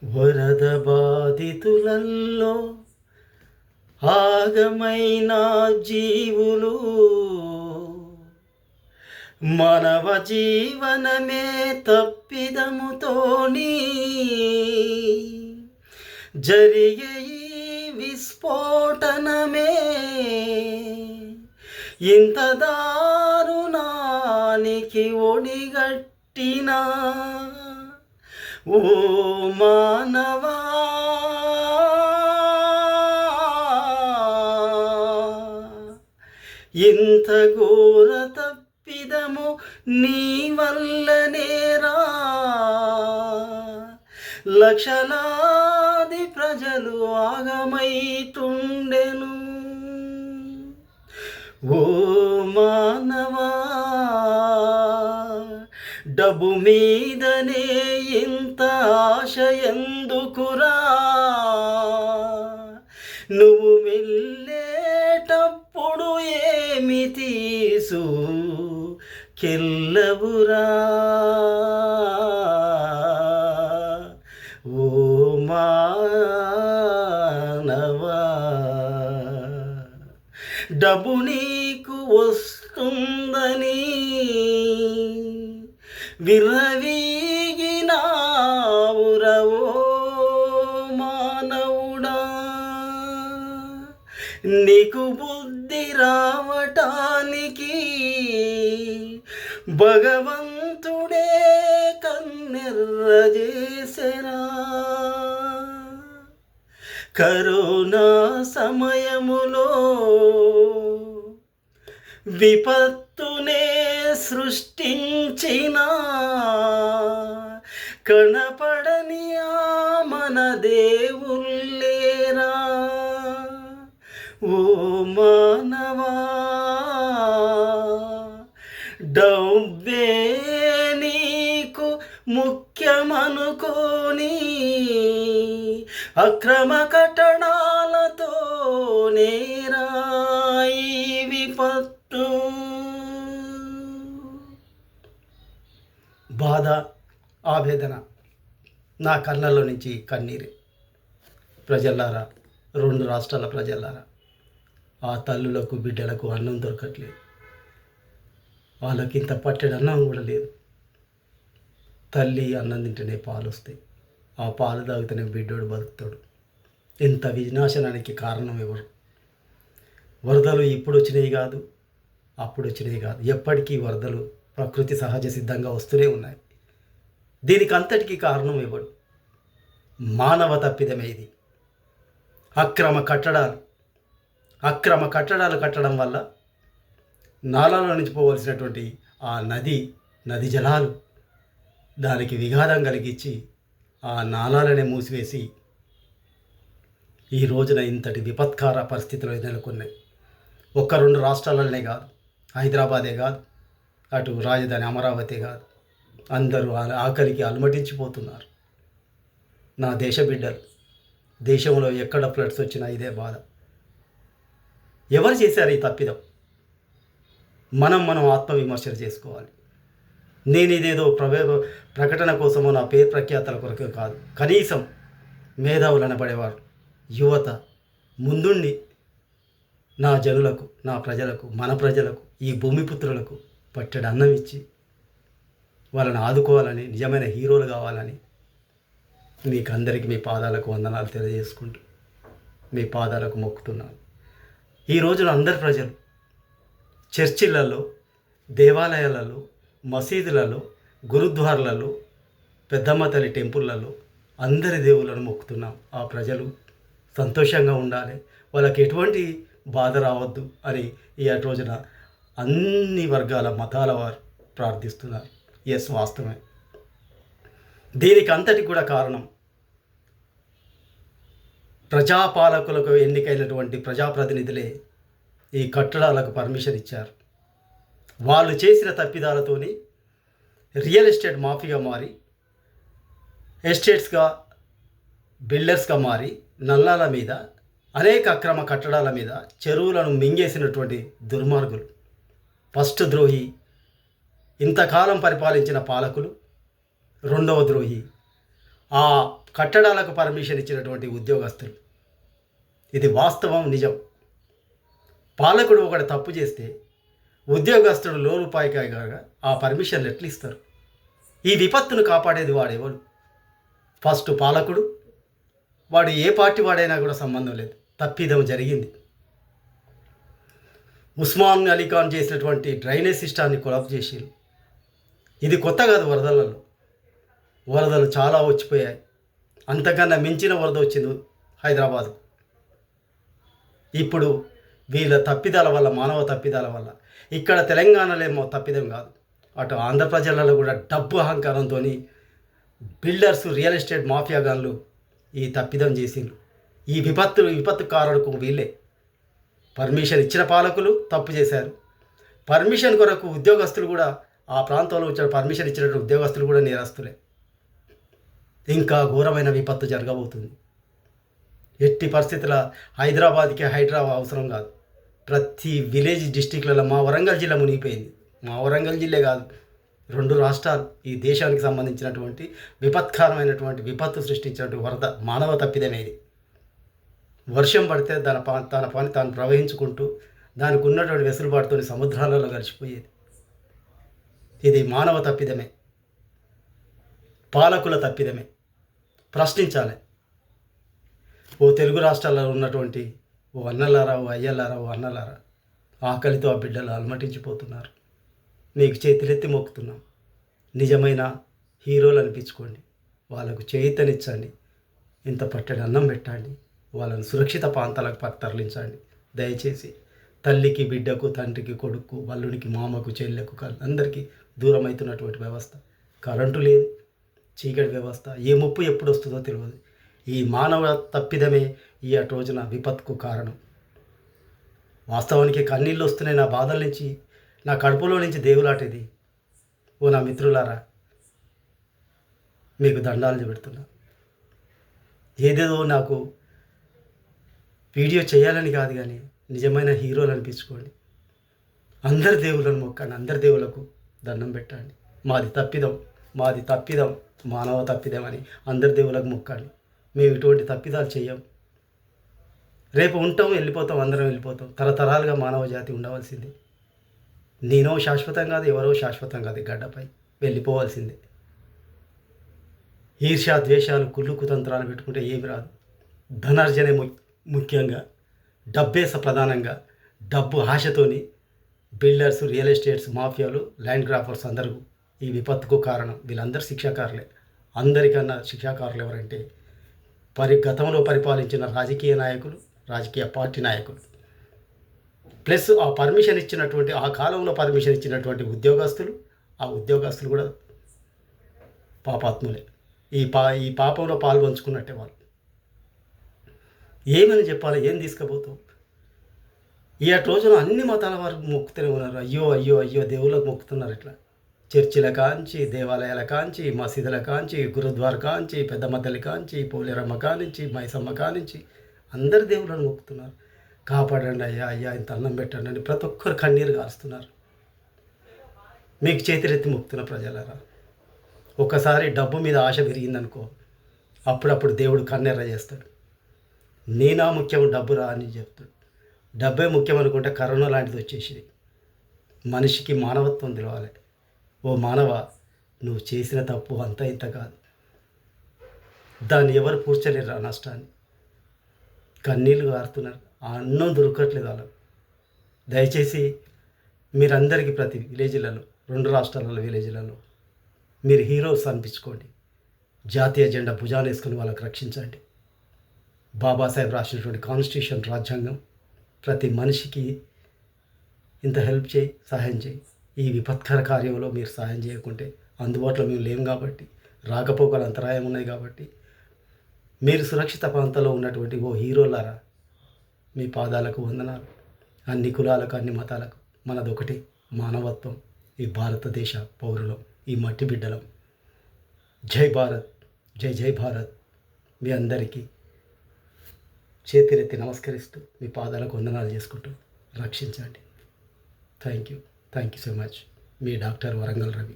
వరద బాధితులల్లో ఆగమైన జీవులు మానవ జీవనమే తప్పిదముతోని జరిగే ఈ విస్ఫోటనమే ఇంత దారుణానికి ఒడిగట్టినా ఓ మానవా ఇంత ఘోర తప్పిదము నీ వల్లనేరా లక్షలాది ప్రజలు ఆగమైతుండెను ఓ మానవా డబ్బు మీదనే ఇంత ఆశ ఎందుకురా నువ్వు వెళ్ళేటప్పుడు ఏమి తీసు కెల్లవురా ఓ మానవా డబ్బు నీకు వస్తుందని విర్రవీగినావురా ఓ మానవుడా నీకు బుద్ధి రావటానికి భగవంతుడే కన్నెర్ర చేసెరా కరోనా సమయములో విపత్తునే సృష్టించిన కనపడని ఆ మన దేవుళ్ళేరా ఓ మానవా డబ్బే నీకు ముఖ్యమనుకోని అక్రమ కట్టడాలతో నేరా ఈ విపత్తు బాధ ఆవేదన నా కళ్ళల్లో నుంచి కన్నీరే ప్రజలారా రెండు రాష్ట్రాల ప్రజలారా ఆ తల్లులకు బిడ్డలకు అన్నం దొరకట్లేదు వాళ్ళకి ఇంత పట్టెడు అన్నం కూడా లేదు తల్లి అన్నం తింటేనే పాలు వస్తాయి ఆ పాలు తాగితేనే బిడ్డోడు బతుకుతాడు ఇంత వినాశనానికి కారణం ఎవరు వరదలు ఇప్పుడు వచ్చినాయి కాదు అప్పుడు వచ్చినాయి కాదు ఎప్పటికీ వరదలు ప్రకృతి సహజ సిద్ధంగా వస్తూనే ఉన్నాయి దీనికి అంతటికీ కారణం ఎవడు మానవ తప్పిదమే ఇది అక్రమ కట్టడాలు కట్టడం వల్ల నాలాలో నుంచి పోవలసినటువంటి ఆ నది జలాలు దానికి విఘాతం కలిగించి ఆ నాలాలనే మూసివేసి ఈ రోజున ఇంతటి విపత్కార పరిస్థితులు నెలకొన్నాయి ఒక్క రెండు రాష్ట్రాలనే కాదు హైదరాబాదే కాదు అటు రాజధాని అమరావతి కాదు అందరూ ఆకలికి అలమటించిపోతున్నారు నా దేశ బిడ్డలు దేశంలో ఎక్కడ ఫ్లడ్స్ వచ్చినా ఇదే బాధ ఎవరు చేశారు ఈ తప్పిదం మనం ఆత్మవిమర్శలు చేసుకోవాలి నేను ఇదేదో ప్రకటన కోసమో నా పేరు ప్రఖ్యాతల కొరకు కాదు కనీసం మేధావులు అనబడేవారు యువత ముందుండి నా జనులకు నా ప్రజలకు మన ప్రజలకు ఈ భూమిపుత్రులకు పట్టెడు అన్నం ఇచ్చి వాళ్ళని ఆదుకోవాలని నిజమైన హీరోలు కావాలని మీకు అందరికీ మీ పాదాలకు వందనాలు తెలియజేసుకుంటూ మీ పాదాలకు మొక్కుతున్నాను. ఈ రోజున అందరి ప్రజలు చర్చిలలో దేవాలయాలలో మసీదులలో గురుద్వార్లలో పెద్దమ్మ తల్లి టెంపుల్లలో అందరి దేవుళ్ళను మొక్కుతున్నాం. ఆ ప్రజలు సంతోషంగా ఉండాలి, వాళ్ళకి ఎటువంటి బాధ రావద్దు అని ఈ రోజున అన్ని వర్గాల మతాల వారు ప్రార్థిస్తున్నారు. ఎస్, వాస్తవమే. దీనికి అంతటి కూడా కారణం ప్రజాపాలకులకు ఎన్నికైనటువంటి ప్రజాప్రతినిధులే ఈ కట్టడాలకు పర్మిషన్ ఇచ్చారు. వాళ్ళు చేసిన తప్పిదాలతోని రియల్ ఎస్టేట్ మాఫియా మారి ఎస్టేట్స్గా బిల్డర్స్గా మారి నల్లాల మీద అనేక అక్రమ కట్టడాల మీద చెరువులను మింగేసినటువంటి దుర్మార్గులు, ఫస్ట్ ద్రోహి ఇంతకాలం పరిపాలించిన పాలకులు, రెండవ ద్రోహి ఆ కట్టడాలకు పర్మిషన్ ఇచ్చినటువంటి ఉద్యోగస్తులు. ఇది వాస్తవం, నిజం. పాలకుడు ఒకటి తప్పు చేస్తే ఉద్యోగస్తుడు లోలుపాయిగా ఆ పర్మిషన్లు ఎట్లా ఇస్తారు? ఈ విపత్తును కాపాడేది వాడెవడు? ఫస్ట్ పాలకుడు. వాడు ఏ పార్టీ వాడైనా కూడా సంబంధం లేదు. తప్పిదం జరిగింది. ఉస్మాన్ అలీ ఖాన్ చేసినటువంటి డ్రైనేజ్ సిస్టాన్ని కొలాప్ చేసిరు. ఇది కొత్త కాదు. వరదలు చాలా వచ్చిపోయాయి. అంతకన్నా మించిన వరద వచ్చింది హైదరాబాద్. ఇప్పుడు వీళ్ళ తప్పిదాల వల్ల, మానవ తప్పిదాల వల్ల, ఇక్కడ తెలంగాణలో ఏమో తప్పిదం కాదు, అటు ఆంధ్ర ప్రజలలో కూడా డబ్బు అహంకారంతో బిల్డర్స్, రియల్ ఎస్టేట్ మాఫియాగాన్లు ఈ తప్పిదం చేసిండ్రు. ఈ విపత్తు కారణకు వీళ్ళే. పర్మిషన్ ఇచ్చిన పాలకులు తప్పు చేశారు. పర్మిషన్ కొరకు ఉద్యోగస్తులు కూడా, ఆ ప్రాంతంలో వచ్చిన పర్మిషన్ ఇచ్చినటువంటి ఉద్యోగస్తులు కూడా నేరస్తులే. ఇంకా ఘోరమైన విపత్తు జరగబోతుంది. ఎట్టి పరిస్థితుల హైదరాబాద్కి హైదరాబాద్ అవసరం కాదు. ప్రతి విలేజ్ డిస్టిక్లలో మా వరంగల్ జిల్లా మునిగిపోయింది. మా వరంగల్ జిల్లా కాదు, 2 రాష్ట్రాలు ఈ దేశానికి సంబంధించినటువంటి విపత్కరమైనటువంటి విపత్తు సృష్టించినటువంటి వరద మానవ తప్పిదమేది. వర్షం పడితే తన పని తాను ప్రవహించుకుంటూ దానికి ఉన్నటువంటి వెసులుబాటుతో సముద్రాలలో కలిసిపోయేది. ఇది మానవ తప్పిదమే, పాలకుల తప్పిదమే. ప్రశ్నించాలి. ఓ తెలుగు రాష్ట్రాల్లో ఉన్నటువంటి ఓ అన్నలారా, ఓ అయ్యలారా, ఓ అన్నలారా, ఆకలితో ఆ బిడ్డలు అలమటించిపోతున్నారు. మీకు చేతులెత్తి మొక్కుతున్నాం. నిజమైన హీరోలు అనిపించుకోండి. వాళ్ళకు చేయితనిచ్చండి. ఇంత పట్టడి అన్నం పెట్టండి. వాళ్ళని సురక్షిత ప్రాంతాలకు తరలించండి. దయచేసి తల్లికి, బిడ్డకు, తండ్రికి, కొడుకు, వల్లునికి, మామకు, చెల్లెకు, అందరికీ దూరం అవుతున్నటువంటి వ్యవస్థ. కరెంటు లేదు, చీకటి వ్యవస్థ. ఏ ముప్పు ఎప్పుడు వస్తుందో తెలియదు. ఈ మానవ తప్పిదమే ఈ రోజున విపత్తుకు కారణం. వాస్తవానికి కన్నీళ్ళు వస్తున్నాయి నా బాధల నుంచి, నా కడుపులో నుంచి దేవులాటేది. ఓ నా మిత్రులారా, మీకు దండాలు పెడుతున్నా. ఏదేదో నాకు వీడియో చేయాలని కాదు, కానీ నిజమైన హీరోలు అనిపించుకోండి. అందరి దేవుళ్ళను మొక్కండి. అందరి దేవులకు దండం పెట్టండి. మాది తప్పిదం, మానవ తప్పిదం అని అందరి దేవులకు మొక్కండి. మేము ఇటువంటి తప్పిదాలు చెయ్యం. రేపు ఉంటాం, వెళ్ళిపోతాం, అందరం వెళ్ళిపోతాం. తరతరాలుగా మానవ జాతి ఉండవలసిందే. నేనో శాశ్వతం కాదు, ఎవరో శాశ్వతం కాదు. గడ్డపై వెళ్ళిపోవాల్సిందే. ఈర్ష్య, ద్వేషాలు, కుళ్ళు కుతంత్రాలు పెట్టుకుంటే ఏమి రాదు. ధనార్జనే ముఖ్యంగా, డబ్బే ప్రధానంగా. డబ్బు ఆశతోని బిల్డర్స్, రియల్ ఎస్టేట్స్, మాఫియాలు, ల్యాండ్ గ్రాఫర్స్ అందరూ ఈ విపత్తుకు కారణం. వీళ్ళందరూ శిక్షాకారులే. అందరికన్నా శిక్షాకారులు ఎవరంటే గతంలో పరిపాలించిన రాజకీయ నాయకులు, రాజకీయ పార్టీ నాయకులు, ప్లస్ ఆ పర్మిషన్ ఇచ్చినటువంటి, ఆ కాలంలో పర్మిషన్ ఇచ్చినటువంటి ఉద్యోగస్తులు. ఆ ఉద్యోగస్తులు కూడా పాపాత్ములే. ఈ పాపంలో పాల్పంచుకున్నట్టే వాళ్ళు. ఏమని చెప్పాలి? ఏం తీసుకుపోతావు? ఈ రోజున అన్ని మతాల వారు మొక్కుతూనే ఉన్నారు. అయ్యో దేవుళ్ళకు మొక్కుతున్నారు. ఇట్లా చర్చిల కాంచి, దేవాలయాల కాంచి, మసీదుల కాంచి, గురుద్వార కాంచి, పెద్ద మద్దలి కాంచి, పోలేరమ్మ కానించి, మైసమ్మ కానించి అందరు దేవుళ్ళను మొక్కుతున్నారు. కాపాడండి అయ్యా, ఇంత అన్నం పెట్టండి అని ప్రతి ఒక్కరు కన్నీరు కారుస్తున్నారు. మీకు చేతులెత్తి మొక్కుతున్న ప్రజలరా, ఒకసారి డబ్బు మీద ఆశ పెరిగిందనుకో, అప్పుడప్పుడు దేవుడు కన్నెర్ర చేస్తాడు. నేనా ముఖ్యం, డబ్బు రా అని చెప్తాడు. డబ్బే ముఖ్యం అనుకుంటే కరోనా లాంటిది వచ్చేసింది. మనిషికి మానవత్వం తెలవాలి. ఓ మానవ, నువ్వు చేసిన తప్పు అంత ఇంత కాదు. దాన్ని ఎవరు పూడ్చలేరు. ఆ నష్టాన్ని కన్నీళ్ళు గారుతున్నారు. ఆ అన్నం దొరకట్లేదు వాళ్ళకు. దయచేసి మీరందరికీ ప్రతి విలేజ్లలో, 2 రాష్ట్రాలలో విలేజ్లలో మీరు హీరోస్ అనిపించుకోండి. జాతీయ జెండా భుజాలు వేసుకొని వాళ్ళకు రక్షించండి. బాబాసాహెబ్ రాసినటువంటి కాన్స్టిట్యూషన్, రాజ్యాంగం ప్రతి మనిషికి ఇంత హెల్ప్ చేయి, సహాయం చేయి. ఈ విపత్కర కార్యంలో మీరు సహాయం చేయకుంటే అందుబాటులో మేము లేము కాబట్టి, రాకపోకలు అంతరాయం ఉన్నాయి కాబట్టి, మీరు సురక్షిత ప్రాంతంలో ఉన్నటువంటి ఓ హీరోలారా, మీ పాదాలకు వందనాలు. అన్ని కులాలకు, అన్ని మతాలకు మనదొకటి మానవత్వం. ఈ భారతదేశ పౌరులం, ఈ మట్టి బిడ్డలం. జై భారత్, జై భారత్. మీ అందరికీ చేతులెత్తి నమస్కరిస్తూ మీ పాదాలకు వందనాలు చేసుకుంటూ రక్షించండి. Thank you so much. Me doctor Warangal Ravi.